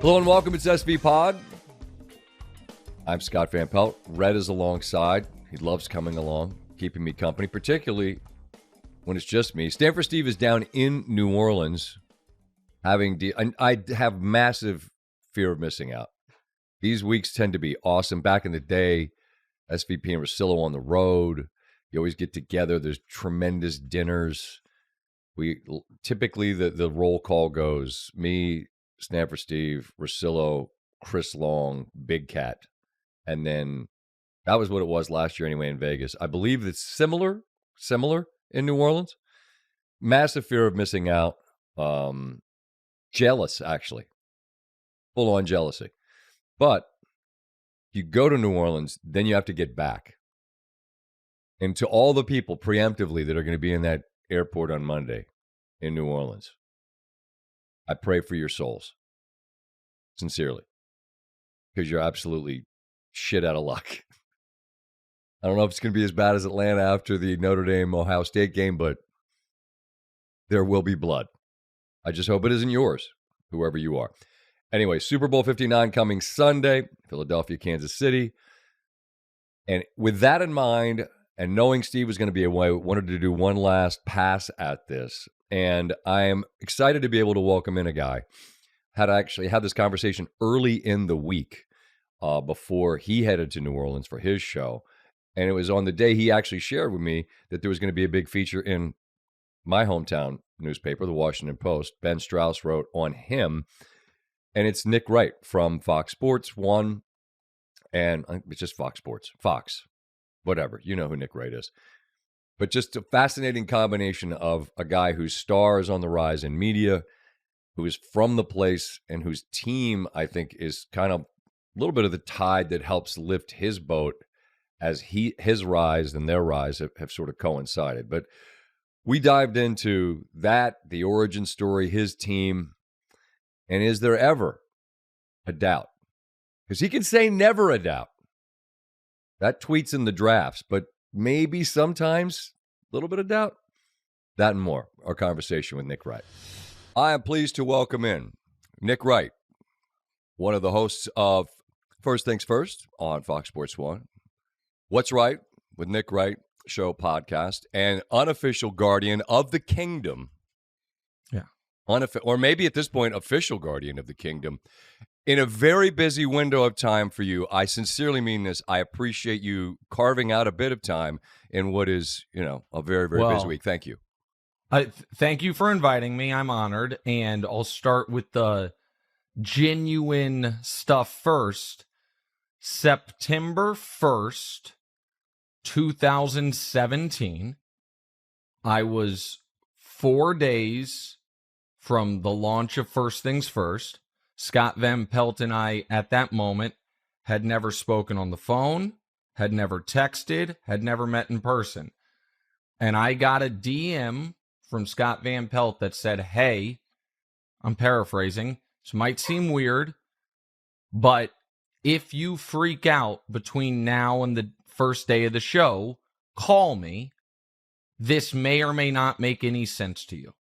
Hello and welcome. It's SVPod. I'm Scott Van Pelt. Red is alongside. He loves coming along, keeping me company, particularly when it's just me. Stanford Steve is down in New Orleans. I have massive fear of missing out. These weeks tend to be awesome. Back in the day, SVP and Russillo on the road. You always get together. There's tremendous dinners. We typically the roll call goes me, Stanford Steve, Russillo, Chris Long, Big Cat. And then that was what it was last year anyway in Vegas. I believe it's similar in New Orleans. Massive fear of missing out. Jealous, actually. Full-on jealousy. But you go to New Orleans, then you have to get back. And to all the people preemptively that are going to be in that airport on Monday in New Orleans, I pray for your souls. Sincerely. Because you're absolutely shit out of luck. I don't know if it's going to be as bad as Atlanta after the Notre Dame-Ohio State game, but there will be blood. I just hope it isn't yours, whoever you are. Anyway, Super Bowl 59 coming Sunday, Philadelphia, Kansas City. And with that in mind, and knowing Steve was going to be away, wanted to do one last pass at this. And I am excited to be able to welcome in a guy. Had actually had this conversation early in the week before he headed to New Orleans for his show. And it was on the day he actually shared with me that there was going to be a big feature in my hometown newspaper, the Washington Post. Ben Strauss wrote on him. And it's Nick Wright from Fox Sports 1. And it's just Fox Sports. Fox. Whatever. You know who Nick Wright is. But just a fascinating combination of a guy whose star is on the rise in media, who is from the place, and whose team, I think, is kind of a little bit of the tide that helps lift his boat as his rise and their rise have sort of coincided. But we dived into that, the origin story, his team, and is there ever a doubt? Because he can say never a doubt. That tweet's in the drafts, but maybe sometimes a little bit of doubt. That and more. Our conversation with Nick Wright. I am pleased to welcome in Nick Wright, one of the hosts of First Things First on Fox Sports 1. What's Right with Nick Wright show podcast, and unofficial guardian of the kingdom. Yeah. Or maybe at this point, official guardian of the kingdom. In a very busy window of time for you, I sincerely mean this. I appreciate you carving out a bit of time in what is, a very, very busy week. Thank you. Thank you for inviting me. I'm honored. And I'll start with the genuine stuff first. September 1st, 2017, I was 4 days from the launch of First Things First. Scott Van Pelt and I, at that moment, had never spoken on the phone, had never texted, had never met in person. And I got a DM from Scott Van Pelt that said, hey, I'm paraphrasing, this might seem weird, but if you freak out between now and the first day of the show, call me. This may or may not make any sense to you.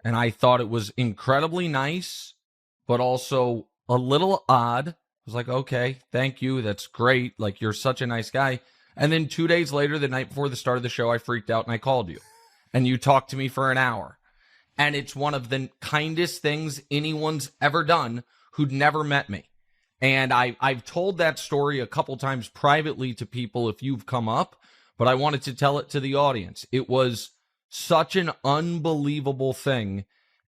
And I thought it was incredibly nice, but also a little odd. I was like, okay, thank you. That's great. Like, you're such a nice guy. And then 2 days later, the night before the start of the show, I freaked out and I called you. And you talked to me for an hour. And it's one of the kindest things anyone's ever done who'd never met me. And I've told that story a couple times privately to people if you've come up, but I wanted to tell it to the audience. It was such an unbelievable thing.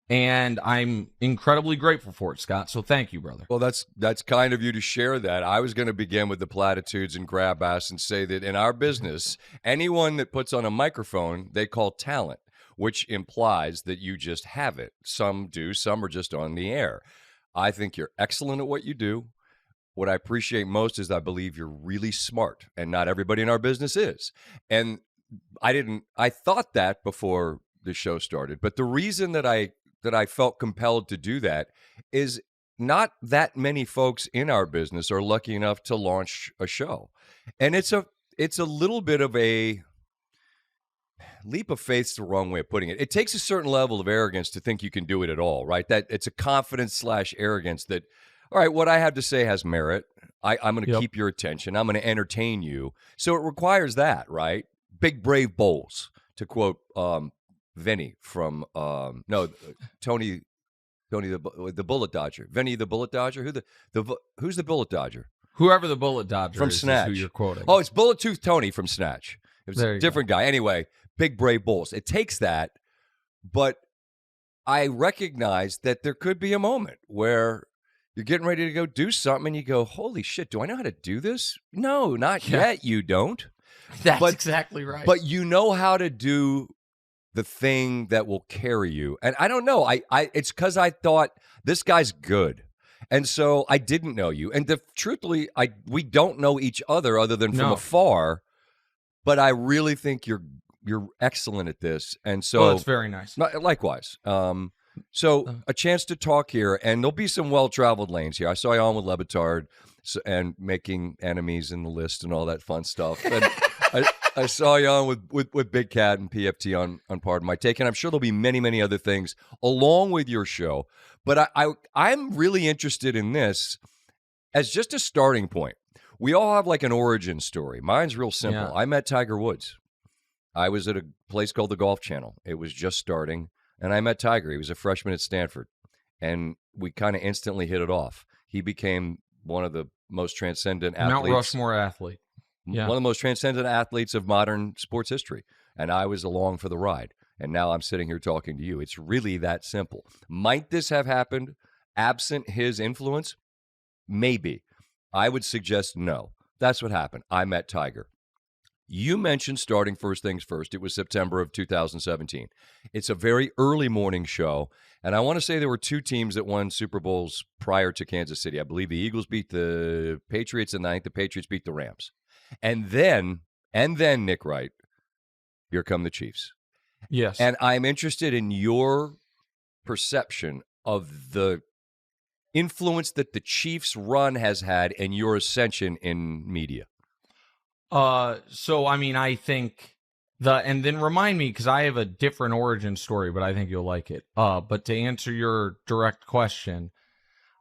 And I'm incredibly grateful for it, Scott. So thank you, brother. Well, that's kind of you to share that. I was going to begin with the platitudes and grab ass and say that in our business, anyone that puts on a microphone, they call talent, which implies that you just have it. Some do, some are just on the air. I think you're excellent at what you do. What I appreciate most is I believe you're really smart, and not everybody in our business is. And I thought that before the show started, but the reason that I felt compelled to do that is not that many folks in our business are lucky enough to launch a show. And it's a little bit of a leap of faith's the wrong way of putting it. It takes a certain level of arrogance to think you can do it at all, right? That it's a confidence / arrogance that all right, what I have to say has merit. I'm going to Yep. keep your attention. I'm going to entertain you. So it requires that, right? Big brave bowls, to quote Vinny from Tony the Bullet Dodger. Vinny the Bullet Dodger. Who's the Bullet Dodger? Whoever the Bullet Dodger From is Snatch. who you're quoting. Oh, it's Bullet Tooth Tony from Snatch. It was There a you different guy. Anyway, big brave bulls. It takes that, but I recognize that there could be a moment where you're getting ready to go do something and you go, holy shit, do I know how to do this? No, not yet. You don't. That's exactly right. But you know how to do the thing that will carry you. And I don't know. It's because I thought this guy's good. And so I didn't know you. And truthfully, we don't know each other than from afar. But I really think you're excellent at this. And so that's very nice. Likewise. So a chance to talk here, and there'll be some well-traveled lanes here. I saw you on with Lebitard and making enemies in the list and all that fun stuff. And I saw you on with Big Cat and PFT on Pardon My Take, and I'm sure there'll be many, many other things along with your show. But I'm really interested in this as just a starting point. We all have like an origin story. Mine's real simple. Yeah. I met Tiger Woods. I was at a place called the Golf Channel. It was just starting. And I met Tiger. He was a freshman at Stanford. And we kind of instantly hit it off. He became one of the most transcendent athletes. Mount Rushmore athlete. Yeah. One of the most transcendent athletes of modern sports history. And I was along for the ride. And now I'm sitting here talking to you. It's really that simple. Might this have happened absent his influence? Maybe. I would suggest no. That's what happened. I met Tiger. You mentioned starting first things first. It was September of 2017. It's a very early morning show, and I want to say there were two teams that won Super Bowls prior to Kansas City. I believe the Eagles beat the Patriots, and I think the Patriots beat the Rams. And then, Nick Wright, here come the Chiefs. Yes. And I'm interested in your perception of the influence that the Chiefs' run has had and your ascension in media. So I mean, I think and then remind me, because I have a different origin story, but I think you'll like it. But to answer your direct question,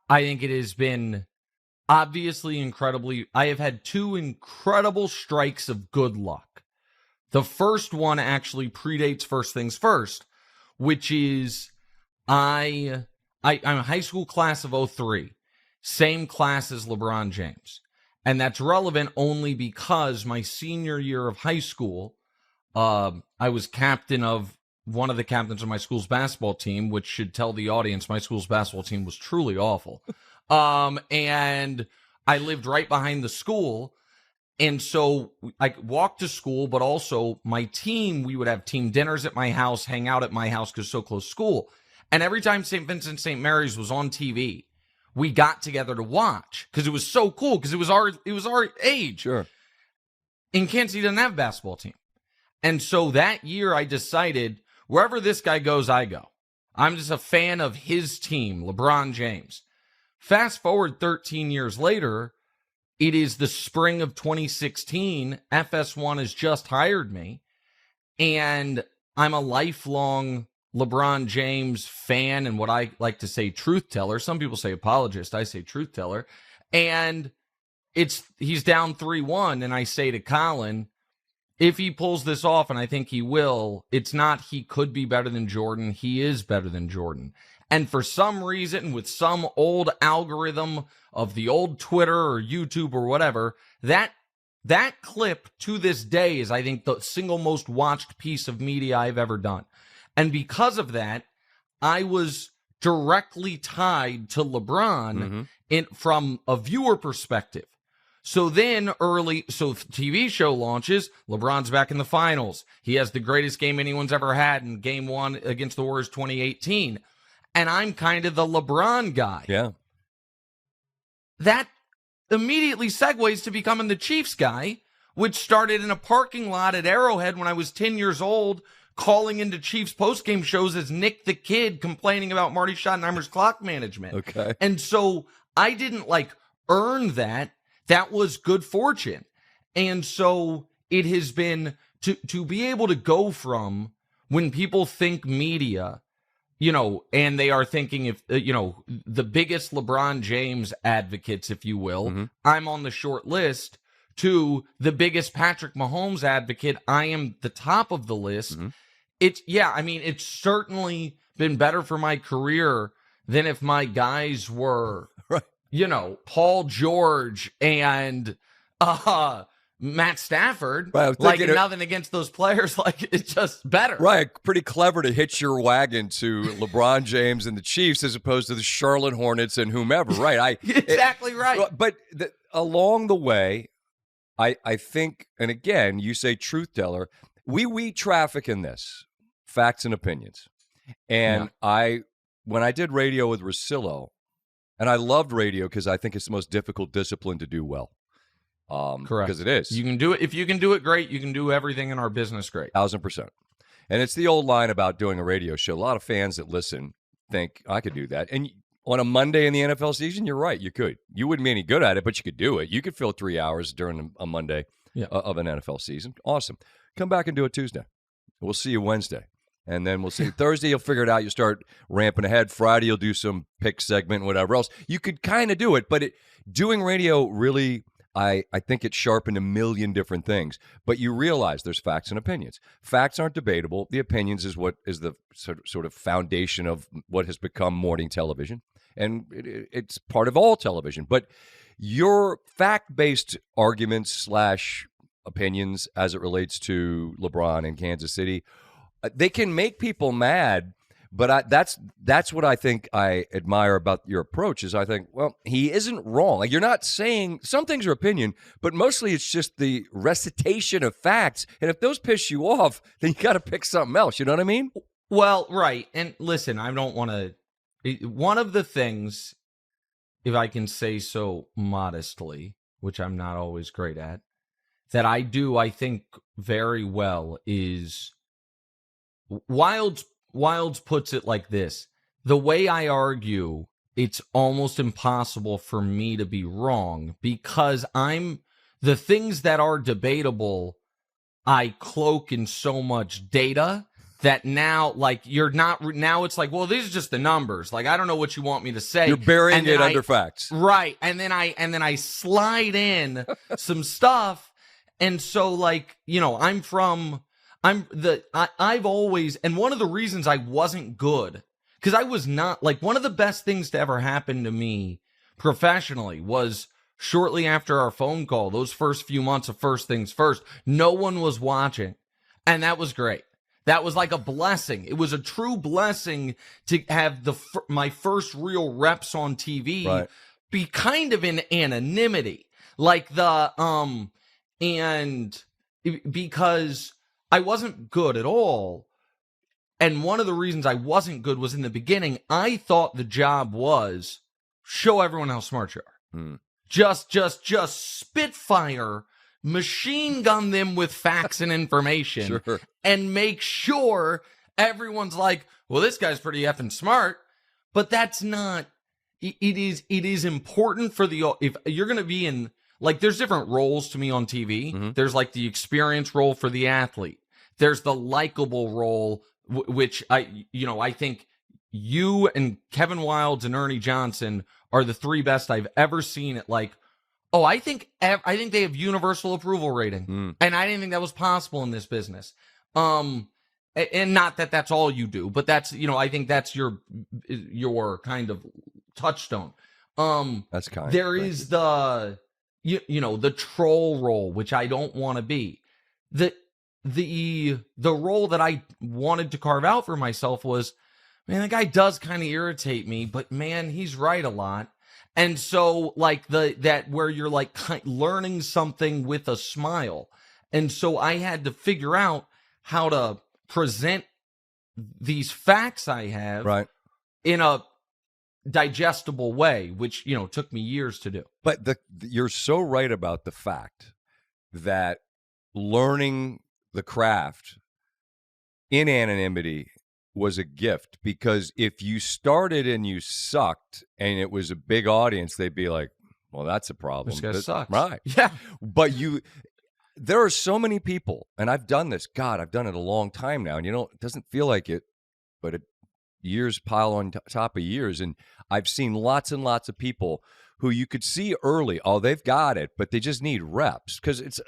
I think it has been obviously incredibly. I have had two incredible strikes of good luck. The first one actually predates first things first, which is I'm a high school class of 03, same class as LeBron James. And that's relevant only because my senior year of high school, I was captain of one of the captains of my school's basketball team, which should tell the audience my school's basketball team was truly awful. And I lived right behind the school. And so I walked to school, but also my team, we would have team dinners at my house, hang out at my house because so close to school. And every time St. Vincent St. Mary's was on TV, we got together to watch because it was so cool because it was our age. Sure. And Kansas City doesn't have a basketball team. And so that year I decided wherever this guy goes, I go. I'm just a fan of his team, LeBron James. Fast forward 13 years later, it is the spring of 2016. FS1 has just hired me. And I'm a lifelong LeBron James fan and what I like to say truth teller. Some people say apologist. I say truth teller. And he's down 3-1. And I say to Colin, if he pulls this off, and I think he will, it's not he could be better than Jordan. He is better than Jordan. And for some reason, with some old algorithm of the old Twitter or YouTube or whatever, that clip to this day is, I think, the single most watched piece of media I've ever done. And because of that, I was directly tied to LeBron from a viewer perspective. So then TV show launches, LeBron's back in the finals. He has the greatest game anyone's ever had in game 1 against the Warriors 2018. And I'm kind of the LeBron guy. Yeah. That immediately segues to becoming the Chiefs guy, which started in a parking lot at Arrowhead when I was 10 years old, calling into Chiefs postgame shows as Nick the Kid complaining about Marty Schottenheimer's clock management. Okay. And so I didn't earn that. That was good fortune. And so it has been to be able to go from when people think media, and they are thinking if, the biggest LeBron James advocates, if you will, I'm on the short list, to the biggest Patrick Mahomes advocate, I am the top of the list. It's certainly been better for my career than if my guys were, Paul George and Matt Stafford. Right, nothing against those players. It's just better. Right. Pretty clever to hitch your wagon to LeBron James and the Chiefs as opposed to the Charlotte Hornets and whomever. Right. Exactly right. But along the way, I think, and again, you say truth teller, we traffic in this, facts and opinions. And when I did radio with Russillo, and I loved radio because I think it's the most difficult discipline to do well. Correct. Because it is. You can do it. If you can do it great, you can do everything in our business great. 1,000%. And it's the old line about doing a radio show. A lot of fans that listen think, I could do that. And on a Monday in the NFL season, you're right, you could. You wouldn't be any good at it, but you could do it. You could fill 3 hours during a Monday of an NFL season. Awesome. Come back and do it Tuesday. We'll see you Wednesday. And then we'll see Thursday, you'll figure it out. You'll start ramping ahead. Friday, you'll do some pick segment, whatever else. You could kind of do it, but doing radio really, I think it sharpened a million different things. But you realize there's facts and opinions. Facts aren't debatable. The opinions is what is the sort of foundation of what has become morning television. And it's part of all television. But your fact-based arguments / opinions as it relates to LeBron and Kansas City, they can make people mad, but that's what I think I admire about your approach is I think, well, he isn't wrong. Like, you're not saying some things are opinion, but mostly it's just the recitation of facts. And if those piss you off, then you got to pick something else. You know what I mean? Well, right. And listen, I don't want to. One of the things, if I can say so modestly, which I'm not always great at, that I do, I think, very well is Wilds puts it like this. The way I argue, it's almost impossible for me to be wrong because the things that are debatable, I cloak in so much data that now, now it's like, well, these are just the numbers. Like, I don't know what you want me to say. You're burying it under facts. Right. And then I slide in some stuff. And so, I've always, and one of the reasons I wasn't good, because I was not, one of the best things to ever happen to me professionally was shortly after our phone call, those first few months of First Things First, no one was watching. And that was great. That was like a blessing. It was a true blessing to have my first real reps on TV be kind of in anonymity. And because I wasn't good at all. And one of the reasons I wasn't good was in the beginning, I thought the job was show everyone how smart you are. Just spitfire, machine gun them with facts and information and make sure everyone's like, well, this guy's pretty effing smart. But that's not, it is important for if you're going to be in, there's different roles to me on TV. There's the experience role for the athlete. There's the likable role, which I think you and Kevin Wildes and Ernie Johnson are the three best I've ever seen at I think they have universal approval rating. And I didn't think that was possible in this business. And not that that's all you do, but that's, I think that's your kind of touchstone. That's kind. There is the troll role, which I don't want to be. The role that I wanted to carve out for myself was, man, the guy does kind of irritate me, but man, he's right a lot. And so that where you're learning something with a smile. And so I had to figure out how to present these facts I have in a digestible way, which, took me years to do. But you're so right about the fact that learning the craft in anonymity was a gift, because if you started and you sucked and it was a big audience, they'd be like, well, that's a problem. This guy sucks. Right. Yeah. But there are so many people, and I've done this. God, I've done it a long time now, and it doesn't feel like it, but years pile on top of years. And I've seen lots and lots of people who you could see early, oh, they've got it, but they just need reps. Because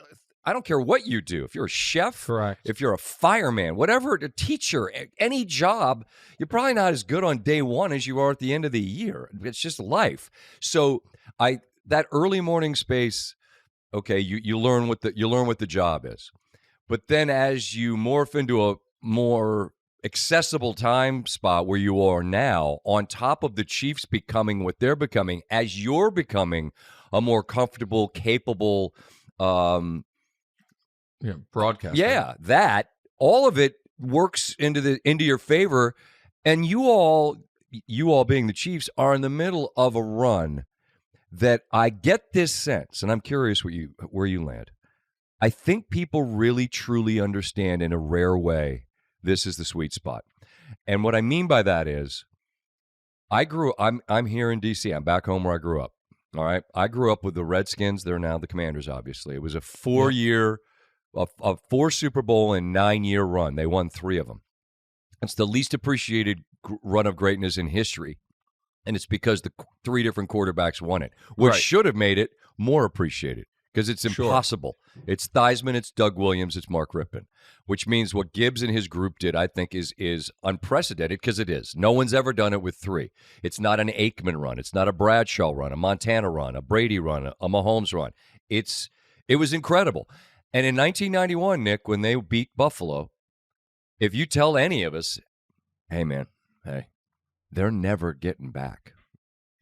I don't care what you do. If you're a chef, correct. If you're a fireman, whatever, a teacher, any job, you're probably not as good on day one as you are at the end of the year. It's just life. So that early morning space, okay, you learn what the job is. But then as you morph into a more accessible time spot where you are now, on top of the Chiefs becoming what they're becoming, as you're becoming a more comfortable, capable broadcaster. Yeah, that all of it works into your favor, and you all being the Chiefs are in the middle of a run that I get this sense, and I'm curious where you land. I think people really truly understand in a rare way this is the sweet spot. And what I mean by that is I'm here in D.C. I'm back home where I grew up. All right. I grew up with the Redskins. They're now the Commanders, obviously. It was a 4-year, a 4 Super Bowl and 9-year run. They won 3 of them. It's the least appreciated run of greatness in history. And it's because the 3 different quarterbacks won it, which should have made it more appreciated. Because it's impossible. Sure. It's Theismann, it's Doug Williams, it's Mark Rippon, which means what Gibbs and his group did, I think, is unprecedented, because it is. No one's ever done it with 3. It's not an Aikman run. It's not a Bradshaw run, a Montana run, a Brady run, a Mahomes run. It was incredible. And in 1991, Nick, when they beat Buffalo, if you tell any of us, hey, they're never getting back.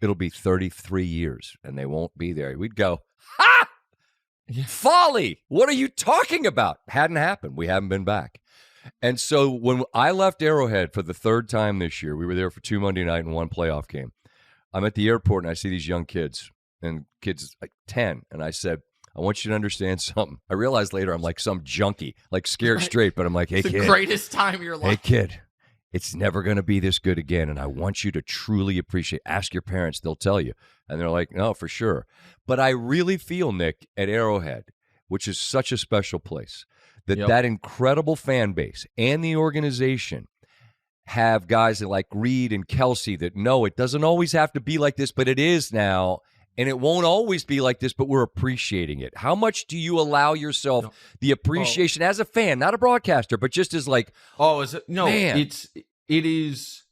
It'll be 33 years, and they won't be there. We'd go, ha! Folly! What are you talking about? Hadn't happened. We haven't been back. And so when I left Arrowhead for the 3rd time this year, we were there for 2 Monday night and 1 playoff game. I'm at the airport, and I see these young kids, and kids like 10, and I said, I want you to understand something. I realized later I'm like some junkie, like scared straight, but I'm like, hey, it's kid. The greatest time of your life. Hey, kid. It's never going to be this good again, and I want you to truly appreciate. Ask your parents; they'll tell you. And they're like, no, for sure. But I really feel, Nick, at Arrowhead, which is such a special place, that incredible fan base and the organization have guys like Reed and Kelsey that know it doesn't always have to be like this, but it is now, and it won't always be like this, but we're appreciating it. How much do you allow yourself the appreciation as a fan, not a broadcaster, but just as like, is it? No, man. It is.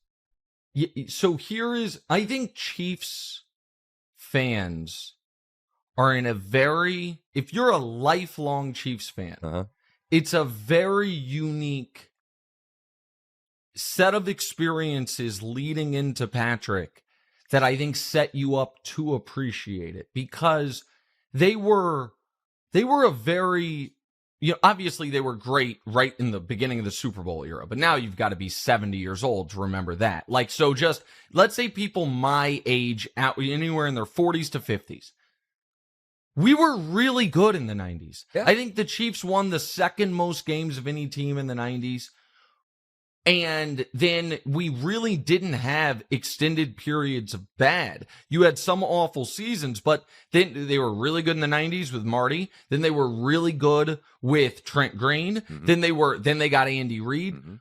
So here is, I think Chiefs fans are in a very, if you're a lifelong Chiefs fan, it's a very unique set of experiences leading into Patrick that I think set you up to appreciate it, because they were a very, obviously they were great right in the beginning of the Super Bowl era, but now you've got to be 70 years old to remember that. Like, so just, let's say people my age, out anywhere in their 40s to 50s. We were really good in the 90s. Yeah. I think the Chiefs won the 2nd most games of any team in the 90s. And then we really didn't have extended periods of bad. You had some awful seasons, but then they were really good in the 90s with Marty. Then they were really good with Trent Green. Mm-hmm. Then they got Andy Reid. Mm-hmm.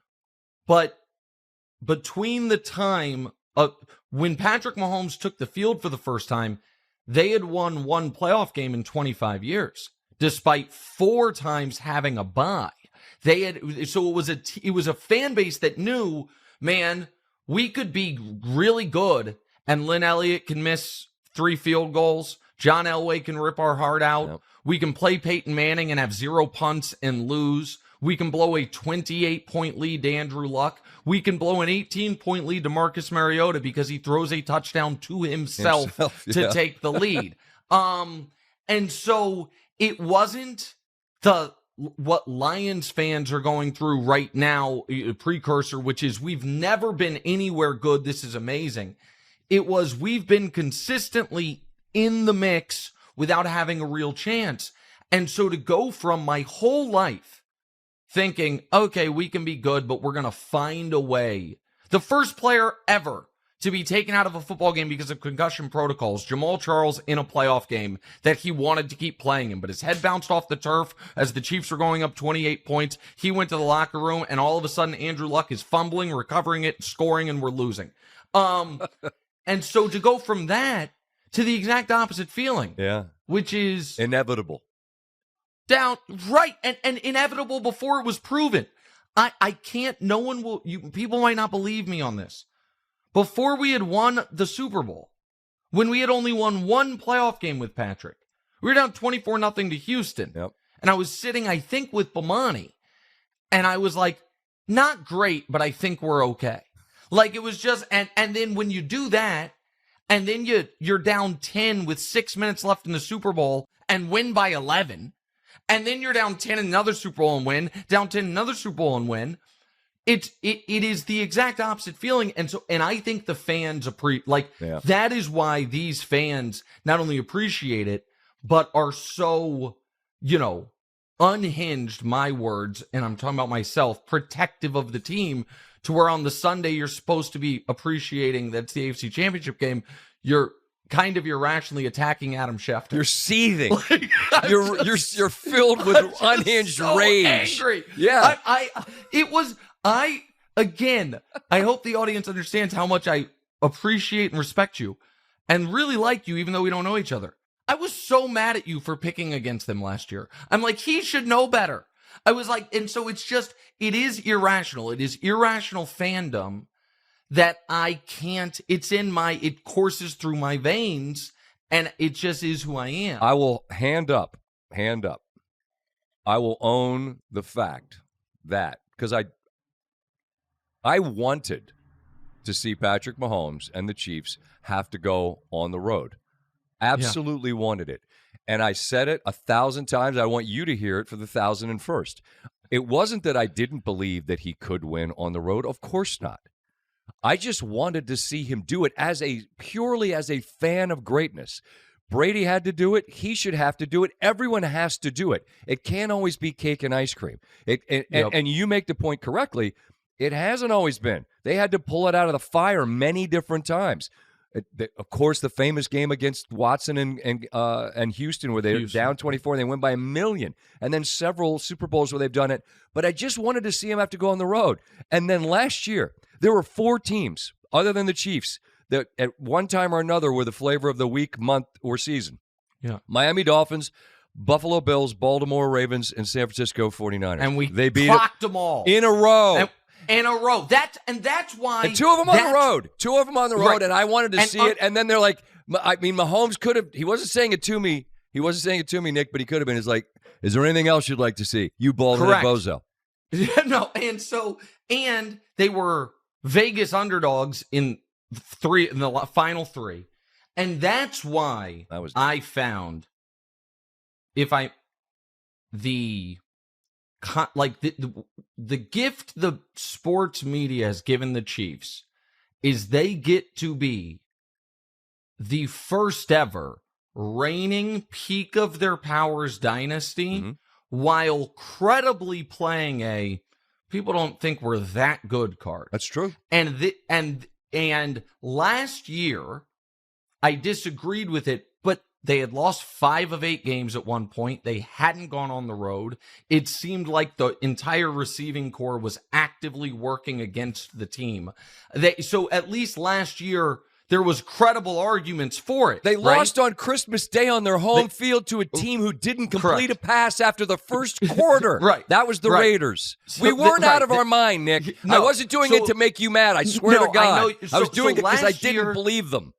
But between the time when Patrick Mahomes took the field for the first time, they had won 1 playoff game in 25 years, despite 4 times having a bye. It was a fan base that knew, man, we could be really good, and Lynn Elliott can miss 3 field goals. John Elway can rip our heart out. Yep. We can play Peyton Manning and have 0 punts and lose. We can blow a 28-point lead to Andrew Luck. We can blow an 18-point lead to Marcus Mariota because he throws a touchdown to himself to take the lead. And so it wasn't what Lions fans are going through right now, precursor, which is we've never been anywhere good. This is amazing. It was we've been consistently in the mix without having a real chance. And so to go from my whole life thinking, okay, we can be good, but we're going to find a way. The first player ever to be taken out of a football game because of concussion protocols. Jamal Charles in a playoff game that he wanted to keep playing in, but his head bounced off the turf as the Chiefs were going up 28 points. He went to the locker room, and all of a sudden Andrew Luck is fumbling, recovering it, scoring, and we're losing. And so to go from that to the exact opposite feeling, which is inevitable. Right, and inevitable before it was proven. I can't, no one will, people might not believe me on this. Before we had won the Super Bowl, when we had only won one playoff game with Patrick, we were down 24-0 to Houston. Yep. And I was sitting, I think, with Bomani, and I was like, not great, but I think we're okay. Like, it was just, and then when you do that, and then you're down 10 with 6 minutes left in the Super Bowl and win by 11, and then you're down 10 in another Super Bowl and win, down 10 in another Super Bowl and win. It is the exact opposite feeling. And I think the fans that is why these fans not only appreciate it, but are so, unhinged, my words, and I'm talking about myself, protective of the team, to where on the Sunday you're supposed to be appreciating that it's the AFC Championship game. You're kind of irrationally attacking Adam Schefter. You're seething. You're filled with unhinged rage. Angry. Yeah. I hope the audience understands how much I appreciate and respect you and really like you, even though we don't know each other. I was so mad at you for picking against them last year. I'm like, he should know better. I was like, and so it is irrational. It is irrational fandom that I can't, it courses through my veins, and it just is who I am. I will hand up. I will own the fact that, because I wanted to see Patrick Mahomes and the Chiefs have to go on the road. Absolutely wanted it. And I said it 1,000 times. I want you to hear it for the 1,001st. It wasn't that I didn't believe that he could win on the road. Of course not. I just wanted to see him do it purely as a fan of greatness. Brady had to do it. He should have to do it. Everyone has to do it. It can't always be cake and ice cream. And you make the point correctly. It hasn't always been. They had to pull it out of the fire many different times. Of course, the famous game against Watson and Houston, where they're down 24 and they win by 1 million, and then several Super Bowls where they've done it. But I just wanted to see him have to go on the road. And then last year, there were 4 teams, other than the Chiefs, that at one time or another were the flavor of the week, month, or season. Yeah, Miami Dolphins, Buffalo Bills, Baltimore Ravens, and San Francisco 49ers. And they beat clocked them all in a row. In a row. That's why. And 2 of them on the road. 2 of them on the road, right. And I wanted to see it. And then they're like, Mahomes could have. He wasn't saying it to me. Nick, but he could have been. It's like, is there anything else you'd like to see? You bald-headed bozo. No, and they were Vegas underdogs in the final 3, and that's why I found the gift the sports media has given the Chiefs is they get to be the first ever reigning peak of their powers dynasty, while credibly playing people don't think we're that good card. That's true. And last year I disagreed with it, but they had lost 5 of 8 games at one point. They hadn't gone on the road. It seemed like the entire receiving corps was actively working against the team. So at least last year, there was credible arguments for it. They lost on Christmas Day on their home field to a team who didn't complete a pass after the first quarter. Right. That was the Raiders. So we weren't out of our mind, Nick. No, I wasn't doing it to make you mad. I swear to God. I was doing it because I didn't believe them.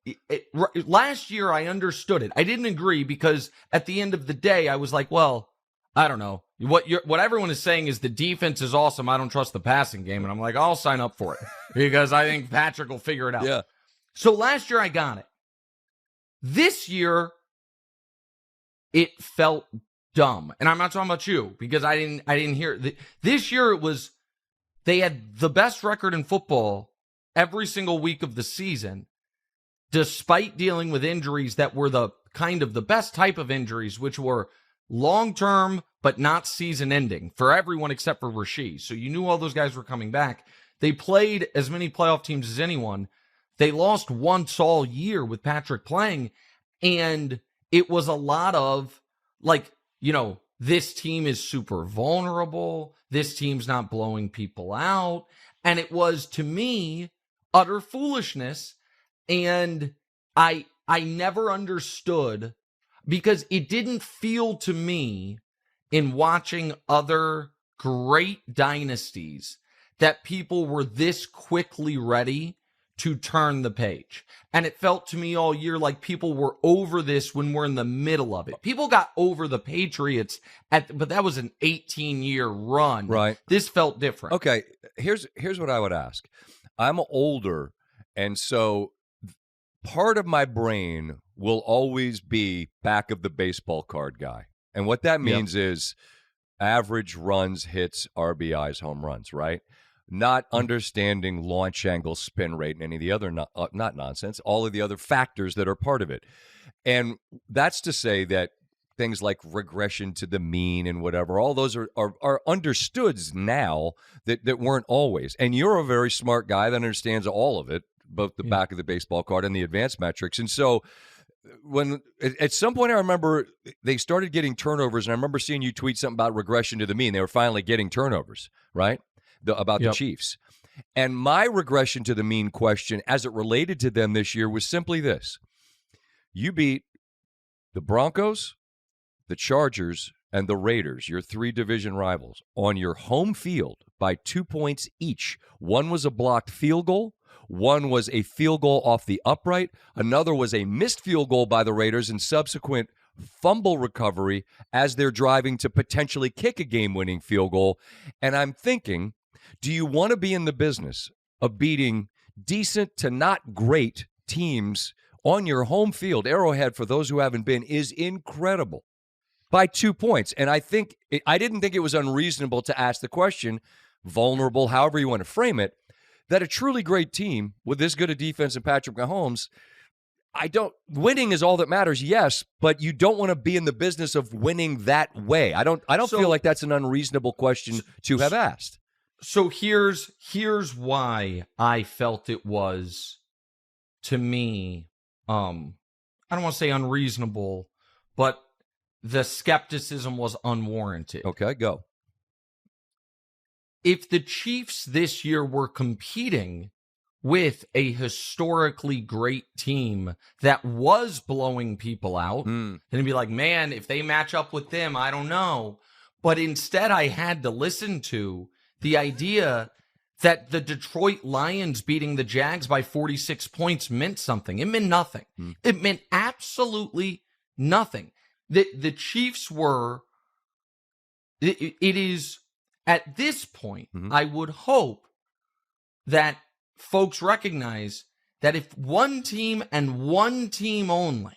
Last year, I understood it. I didn't agree because at the end of the day, I was like, well, I don't know. What everyone is saying is the defense is awesome. I don't trust the passing game. And I'm like, I'll sign up for it because I think Patrick will figure it out. Yeah. So last year I got it. This year it felt dumb. And I'm not talking about you because I didn't hear it. This year it was, they had the best record in football every single week of the season, despite dealing with injuries that were the kind of the best type of injuries, which were long-term but not season-ending for everyone except for Rasheed. So you knew all those guys were coming back. They played as many playoff teams as anyone. They lost once all year with Patrick playing, and it was a lot of, like, this team is super vulnerable. This team's not blowing people out. And it was, to me, utter foolishness. And I never understood, because it didn't feel to me in watching other great dynasties that people were this quickly ready to turn the page. And it felt to me all year like people were over this when we're in the middle of it. People got over the Patriots, but that was an 18-year run. Right. This felt different. Okay, here's what I would ask. I'm older, and so part of my brain will always be back of the baseball card guy. And what that means is average runs, hits, RBIs, home runs, right? Not understanding launch angle, spin rate, and any of the other not nonsense, all of the other factors that are part of it. And that's to say that things like regression to the mean and whatever, all those are understoods now that weren't always. And you're a very smart guy that understands all of it, both the back of the baseball card and the advanced metrics. And so when at some point I remember they started getting turnovers, and I remember seeing you tweet something about regression to the mean. They were finally getting turnovers, right? About the Chiefs. And my regression to the mean question as it related to them this year was simply this. You beat the Broncos, the Chargers, and the Raiders, your 3 division rivals, on your home field by 2 points each. One was a blocked field goal. One was a field goal off the upright. Another was a missed field goal by the Raiders and subsequent fumble recovery as they're driving to potentially kick a game-winning field goal. And I'm thinking, do you want to be in the business of beating decent to not great teams on your home field? Arrowhead, for those who haven't been, is incredible by 2 points. And I didn't think it was unreasonable to ask the question, vulnerable, however you want to frame it, that a truly great team with this good a defense and Patrick Mahomes, winning is all that matters, yes, but you don't want to be in the business of winning that way. I don't feel like that's an unreasonable question to have asked. So here's why I felt it was, to me, I don't want to say unreasonable, but the skepticism was unwarranted. Okay, go. If the Chiefs this year were competing with a historically great team that was blowing people out, then it'd be like, man, if they match up with them, I don't know. But instead, I had to listen to the idea that the Detroit Lions beating the Jags by 46 points meant something. It meant nothing. It meant absolutely nothing. The Chiefs were, it is, at this point, I would hope that folks recognize that if one team and one team only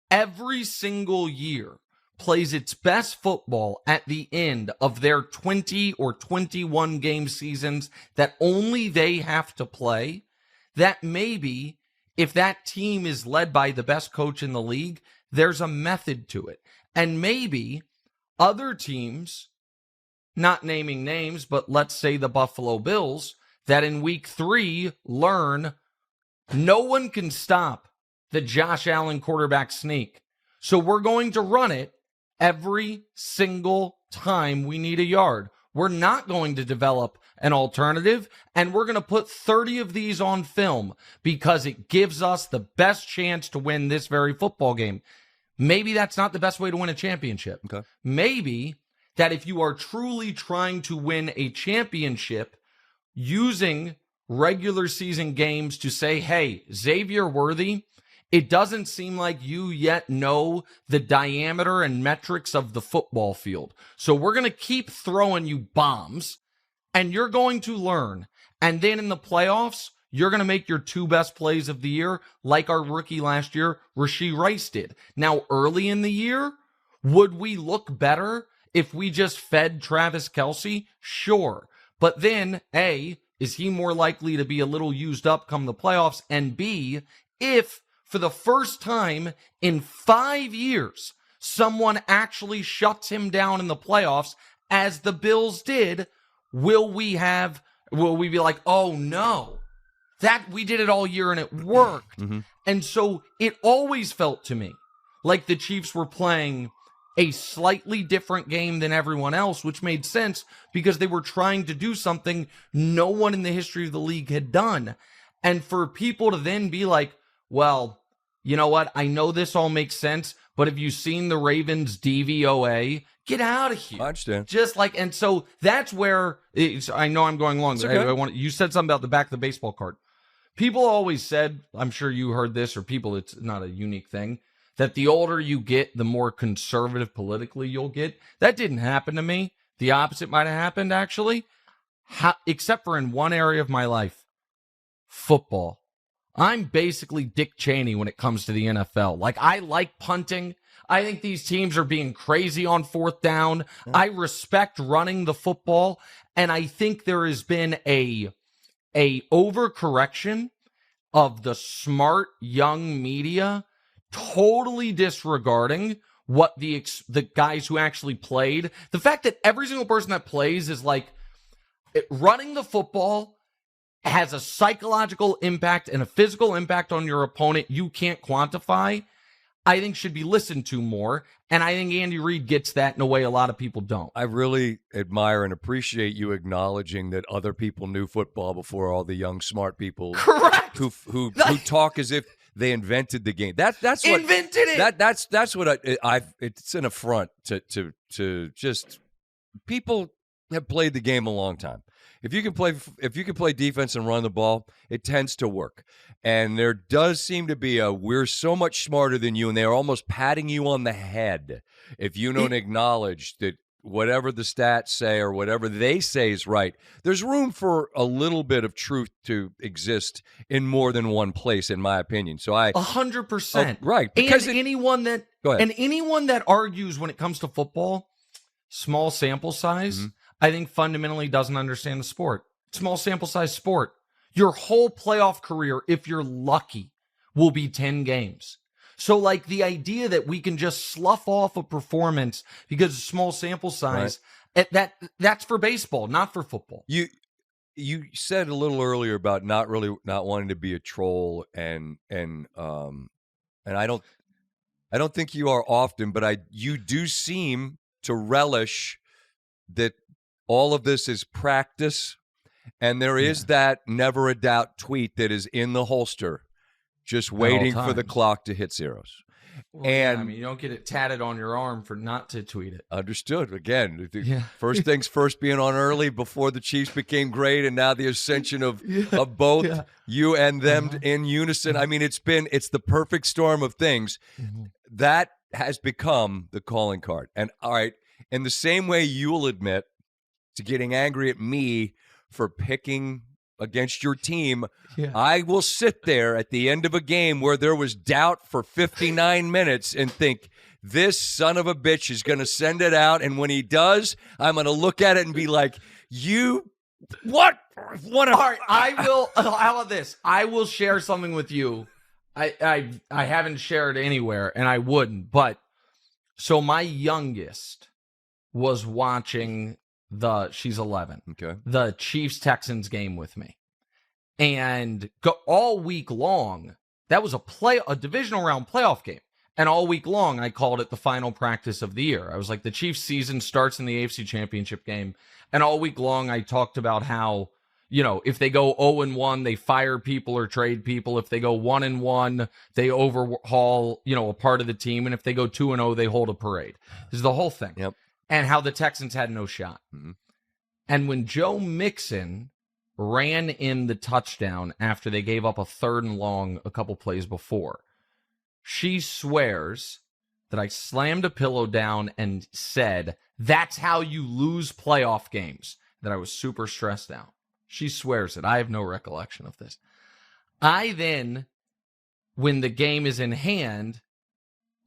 every single year plays its best football at the end of their 20 or 21 game seasons that only they have to play, that maybe if that team is led by the best coach in the league, there's a method to it. And maybe other teams, not naming names, but let's say the Buffalo Bills, that in week 3 learn no one can stop the Josh Allen quarterback sneak. So we're going to run it every single time we need a yard. We're not going to develop an alternative, and we're going to put 30 of these on film because it gives us the best chance to win this very football game. Maybe that's not the best way to win a championship. Okay. Maybe that if you are truly trying to win a championship, using regular season games to say, hey, Xavier Worthy, it doesn't seem like you yet know the diameter and metrics of the football field. So we're going to keep throwing you bombs, and you're going to learn. And then in the playoffs, you're going to make your 2 best plays of the year, like our rookie last year, Rashee Rice did. Now, early in the year, would we look better if we just fed Travis Kelce? Sure. But then, A, is he more likely to be a little used up come the playoffs? And B, if for the first time in 5 years, someone actually shuts him down in the playoffs, as the Bills did, will we be like, oh no, That we did it all year and it worked. Mm-hmm. And so it always felt to me like the Chiefs were playing a slightly different game than everyone else, which made sense because they were trying to do something no one in the history of the league had done. And for people to then be like, well, you know what? I know this all makes sense, but have you seen the Ravens DVOA? Get out of here. I understand. Just like, and so that's where I know I'm going long. Okay. You said something about the back of the baseball card. People always said, I'm sure you heard this, or people, it's not a unique thing, that the older you get, the more conservative politically you'll get. That didn't happen to me. The opposite might have happened, actually, except for in one area of my life, football. I'm basically Dick Cheney when it comes to the NFL. Like, I like punting. I think these teams are being crazy on fourth down. I respect running the football. And I think there has been a overcorrection of the smart young media totally disregarding what the guys who actually played. The fact that every single person that plays is like, running the football has a psychological impact and a physical impact on your opponent you can't quantify, I think should be listened to more. And I think Andy Reid gets that in a way a lot of people don't. I really admire and appreciate you acknowledging that other people knew football before all the young smart people. Correct. Who talk as if they invented the game. That's what invented it. That's what it's an affront to just people have played the game a long time. If you can play defense and run the ball, it tends to work. And there does seem to be we're so much smarter than you, and they're almost patting you on the head if you don't acknowledge that whatever the stats say or whatever they say is right. There's room for a little bit of truth to exist in more than one place, in my opinion. So 100%. Right. Because anyone that argues when it comes to football, small sample size, I think fundamentally doesn't understand the sport. Small sample size sport. Your whole playoff career, if you're lucky, will be 10 games. So, like, the idea that we can just slough off a performance because of small sample size, that's for baseball, not for football. You said a little earlier about not wanting to be a troll, and I don't think you are often, but you do seem to relish that all of this is practice, and there is that never a doubt tweet that is in the holster, just waiting for the clock to hit zeros. Well, and I mean, you don't get it tatted on your arm for not to tweet it. Understood. Again, first things first, being on early before the Chiefs became great, and now the ascension of both you and them in unison. I mean, it's the perfect storm of things. That has become the calling card. And all right, in the same way you'll admit to getting angry at me for picking against your team, I will sit there at the end of a game where there was doubt for 59 minutes and think, this son of a bitch is going to send it out, and when he does, I'm going to look at it and be like, what? All right, I will. How about this? I will share something with you. I haven't shared anywhere, and I wouldn't. But so my youngest was watching she's 11. Okay. The Chiefs-Texans game with me. And all week long, that was a divisional round playoff game. And all week long, I called it the final practice of the year. I was like, the Chiefs season starts in the AFC Championship game. And all week long, I talked about how, if they go 0-1, they fire people or trade people. If they go 1-1, they overhaul, a part of the team. And if they go 2-0, they hold a parade. This is the whole thing. Yep. And how the Texans had no shot. Mm-hmm. And when Joe Mixon ran in the touchdown after they gave up a 3rd and long a couple plays before, she swears that I slammed a pillow down and said, that's how you lose playoff games, that I was super stressed out. She swears it. I have no recollection of this. I then, when the game is in hand,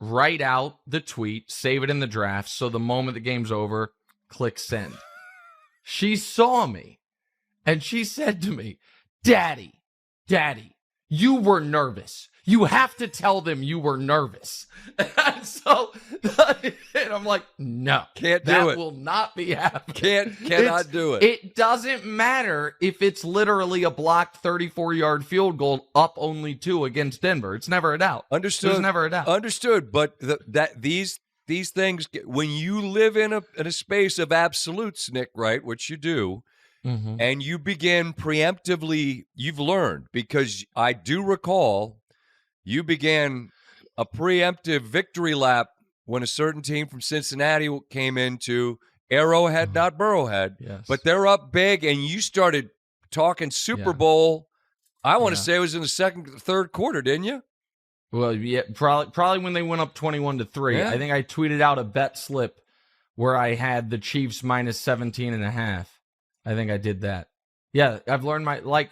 write out the tweet, save it in the draft, so the moment the game's over, click send. She saw me, and she said to me, Daddy, you were nervous. You have to tell them you were nervous. And so, and I'm like, no, Can't do that it. will not be happening. Cannot do it. It doesn't matter if it's literally a blocked 34-yard field goal up only 2 against Denver. It's never a doubt. Understood. There's never a doubt. Understood. But these things, when you live in a space of absolutes, Nick, right, which you do, and you begin preemptively, you've learned, because I do recall you began a preemptive victory lap when a certain team from Cincinnati came into Arrowhead, not Burrowhead, but they're up big, and you started talking Super Bowl. I want to say it was in the third quarter, didn't you? Well, yeah, probably when they went up 21-3. Yeah. I think I tweeted out a bet slip where I had the Chiefs minus 17.5. I think I did that. Yeah, I've learned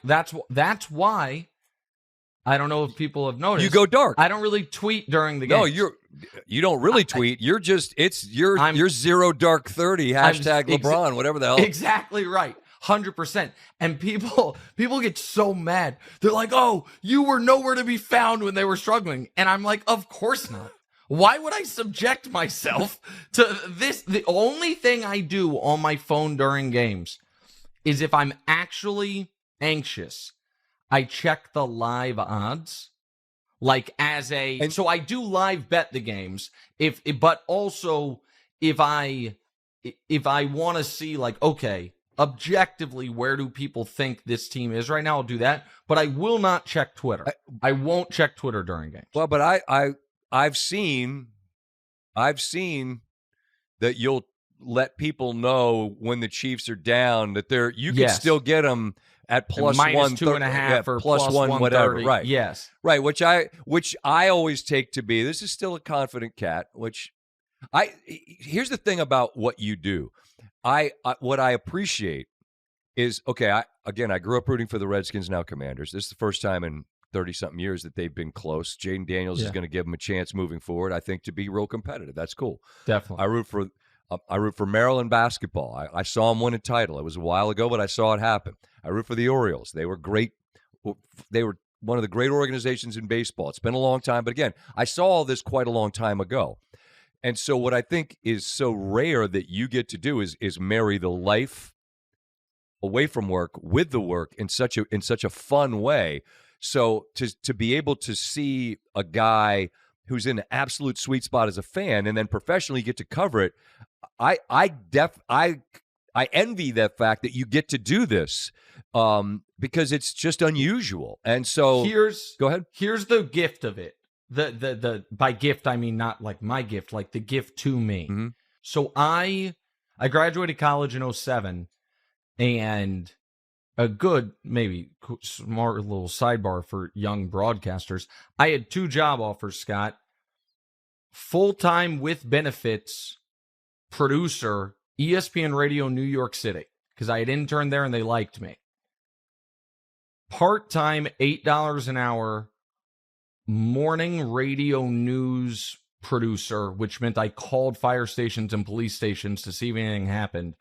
that's why. I don't know if people have noticed. You go dark. I don't really tweet during the game. No, you don't really tweet. You're just you're 0 dark 30 hashtag LeBron, whatever the hell. Exactly right. 100%. And people get so mad. They're like, "Oh, you were nowhere to be found when they were struggling." And I'm like, "Of course not. Why would I subject myself to this? The only thing I do on my phone during games is if I'm actually anxious, I check the live odds. So I do live bet the games but also if I want to see okay, objectively, where do people think this team is right now, I'll do that, but I will not check Twitter. I won't check Twitter during games. Well, but I've seen that you'll let people know when the Chiefs are down that you can still get them at plus minus 2.5 or plus 1 whatever. Right. Yes. Right. Which I always take to be, this is still a confident cat, here's the thing about what you do. What I appreciate is, okay, I grew up rooting for the Redskins, now Commanders. This is the first time in 30-something years that they've been close. Jaden Daniels is going to give them a chance moving forward, I think, to be real competitive. That's cool. Definitely. I root for Maryland basketball. I saw them win a title. It was a while ago, but I saw it happen. I root for the Orioles. They were great. They were one of the great organizations in baseball. It's been a long time, but again, I saw all this quite a long time ago. And so what I think is so rare that you get to do is marry the life away from work with the work in such a fun way. So to be able to see a guy who's in an absolute sweet spot as a fan and then professionally get to cover it, I envy that fact that you get to do this because it's just unusual. And so go ahead. Here's the gift of it. The by gift I mean not like my gift, like the gift to me. Mm-hmm. So I graduated college in 2007, and a good, maybe smart little sidebar for young broadcasters. I had 2 job offers, Scott. Full-time with benefits producer, ESPN Radio New York City, because I had interned there and they liked me. Part-time, $8 an hour, morning radio news producer, which meant I called fire stations and police stations to see if anything happened,